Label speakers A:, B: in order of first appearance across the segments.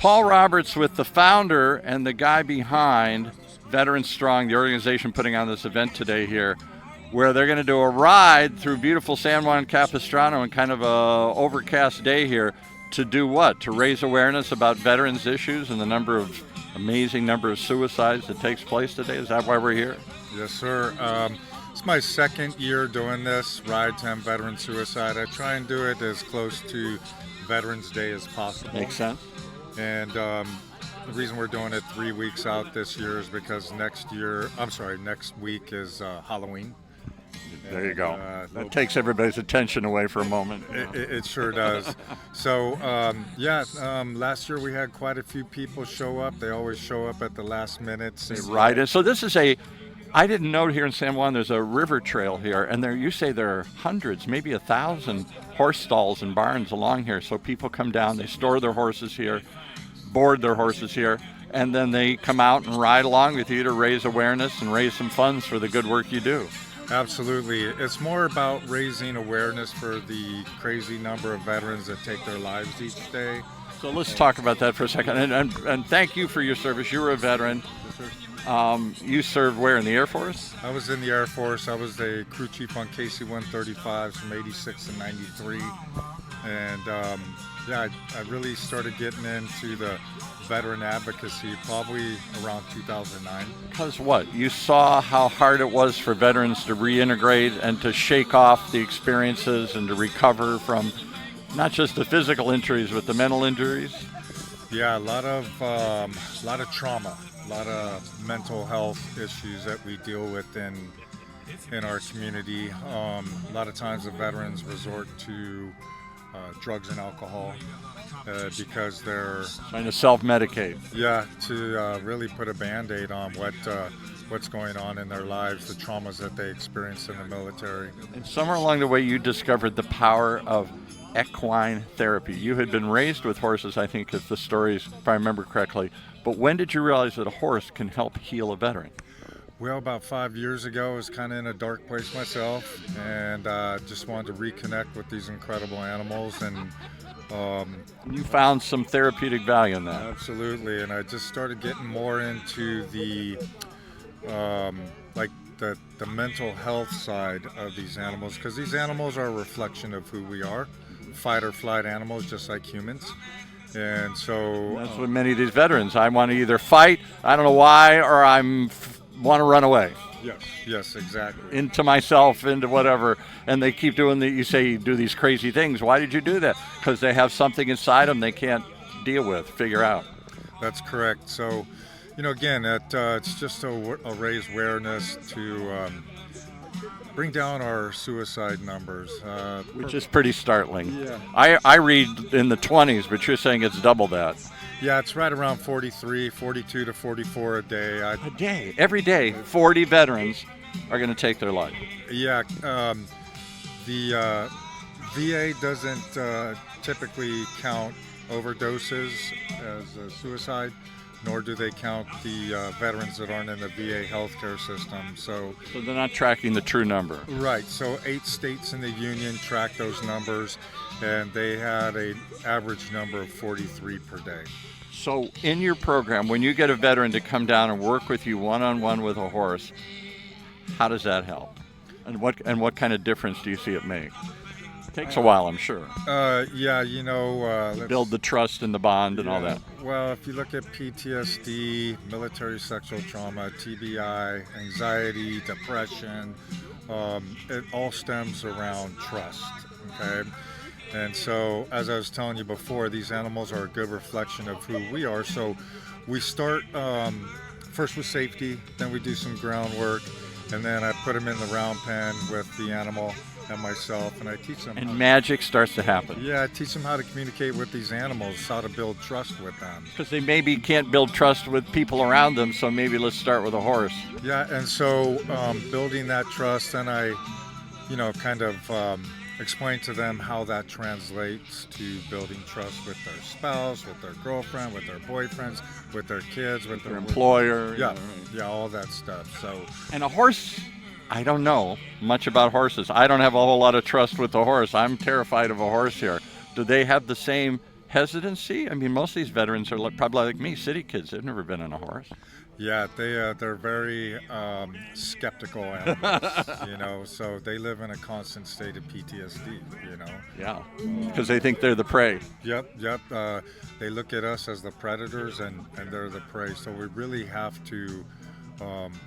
A: Paul Roberts with the founder and the guy behind Veterans Strong, the organization putting on this event today here, where they're going to do a ride through beautiful San Juan Capistrano in kind of a overcast day here to do what? To raise awareness about veterans issues and the amazing number of suicides that takes place today. Is that why we're here?
B: Yes, sir. It's my second year doing this, Ride to End Veteran Suicide. I try and do it as close to Veterans Day as possible.
A: Makes sense.
B: And the reason we're doing it 3 weeks out this year is because next week is Halloween.
A: There you go. That takes everybody's attention away for a moment.
B: It sure does. So, last year we had quite a few people show up. They always show up at the last minute.
A: Right. And so this is I didn't know here in San Juan there's a river trail here, and you say there are hundreds, maybe 1,000 horse stalls and barns along here. So people come down, they store their horses here, board their horses here, and then they come out and ride along with you to raise awareness and raise some funds for the good work you do.
B: Absolutely. It's more about raising awareness for the crazy number of veterans that take their lives each day.
A: So let's talk about that for a second. And thank you for your service. You were a veteran.
B: Yes, sir.
A: You served where, in the Air Force?
B: I was in the Air Force. I was the crew chief on KC-135s from 86 to 93. And I really started getting into the veteran advocacy probably around 2009.
A: Because what? You saw how hard it was for veterans to reintegrate and to shake off the experiences and to recover from not just the physical injuries, but the mental injuries?
B: Yeah, a lot of trauma, a lot of mental health issues that we deal with in our community. A lot of times the veterans resort to drugs and alcohol because they're
A: trying to self-medicate.
B: Yeah, to really put a Band-Aid on what's going on in their lives, the traumas that they experience in the military.
A: And somewhere along the way you discovered the power of equine therapy. You had been raised with horses, I think, if the stories, if I remember correctly. But when did you realize that a horse can help heal a veteran?
B: Well, about 5 years ago, I was kind of in a dark place myself, and just wanted to reconnect with these incredible animals. And
A: you found some therapeutic value in that.
B: Absolutely, and I just started getting more into the the mental health side of these animals, because these animals are a reflection of who we are, fight or flight animals, just like humans. And so
A: that's what many of these veterans. I want to either fight, I don't know why, or want to run away.
B: Yes, exactly.
A: Into myself, into whatever, and they keep doing you say you do these crazy things. Why did you do that? Because they have something inside them they can't deal with, figure out.
B: That's correct. So, again, it's just to raise awareness to bring down our suicide numbers.
A: Which is pretty startling.
B: Yeah.
A: I read in the 20s, but you're saying it's double that.
B: Yeah, it's right around 42 to 44 a day.
A: A day? Every day, 40 veterans are going to take their life.
B: Yeah, the VA doesn't typically count overdoses as a suicide, nor do they count the veterans that aren't in the VA healthcare system. So
A: they're not tracking the true number.
B: Right. So 8 states in the union track those numbers, and they had an average number of 43 per day.
A: So in your program, when you get a veteran to come down and work with you one-on-one with a horse, how does that help? And what kind of difference do you see it make? It takes a while, I'm sure. Build the trust and the bond and all that.
B: Well, if you look at PTSD, military sexual trauma, TBI, anxiety, depression, it all stems around trust, okay? And so, as I was telling you before, these animals are a good reflection of who we are. So we start first with safety, then we do some groundwork, and then I put them in the round pen with the animal and myself, and I teach them.
A: And magic starts to happen.
B: Yeah, I teach them how to communicate with these animals, how to build trust with them.
A: Because they maybe can't build trust with people around them, so maybe let's start with a horse.
B: Yeah, and so building that trust, and I, kind of explain to them how that translates to building trust with their spouse, with their girlfriend, with their boyfriends, with their kids, with their
A: employer.
B: Yeah, all that stuff. So,
A: and a horse, I don't know much about horses. I don't have a whole lot of trust with the horse. I'm terrified of a horse here. Do they have the same hesitancy? I mean, most of these veterans are probably like me, city kids. They've never been on a horse.
B: Yeah, they're very skeptical animals, so they live in a constant state of PTSD.
A: Yeah, because they think they're the prey.
B: Yep. They look at us as the predators, and they're the prey. So we really have to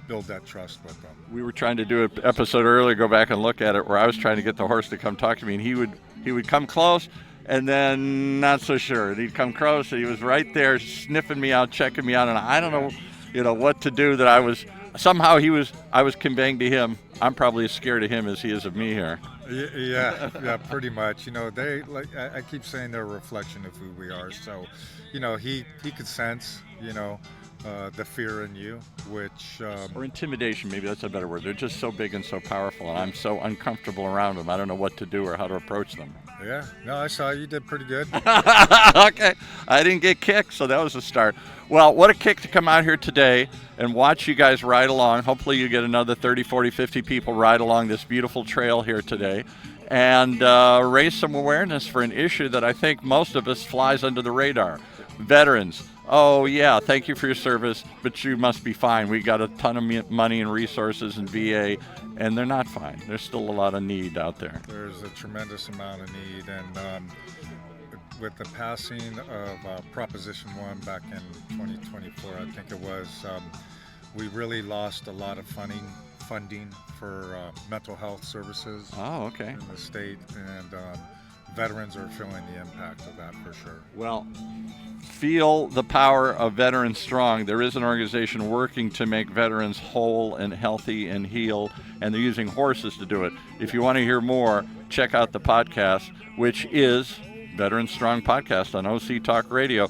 B: build that trust with them.
A: We were trying to do an episode earlier, go back and look at it, where I was trying to get the horse to come talk to me, and he would come close, and then not so sure. And he'd come close, and he was right there sniffing me out, checking me out, and I don't know, what to do. That I was conveying to him, I'm probably as scared of him as he is of me here.
B: Yeah, pretty much. They I keep saying they're a reflection of who we are. So, he could sense, the fear in you, which
A: or intimidation, maybe that's a better word. They're just so big and so powerful, and I'm so uncomfortable around them. I don't know what to do or how to approach them.
B: Yeah, no, I saw you did pretty good.
A: Okay, I didn't get kicked, so that was a start. Well, what a kick to come out here today and watch you guys ride along. Hopefully you get another 30, 40, 50 people ride along this beautiful trail here today and raise some awareness for an issue that I think most of us flies under the radar. Veterans. Oh, yeah, thank you for your service, but you must be fine. We got a ton of money and resources in VA, and they're not fine. There's still a lot of need out there.
B: There's a tremendous amount of need, and with the passing of Proposition 1 back in 2024, I think it was, we really lost a lot of funding for mental health services in the state, and veterans are feeling the impact of that for sure.
A: Well, feel the power of Veterans Strong. There is an organization working to make veterans whole and healthy and heal, and they're using horses to do it. If you want to hear more, check out the podcast, which is Veterans Strong Podcast on OC Talk Radio.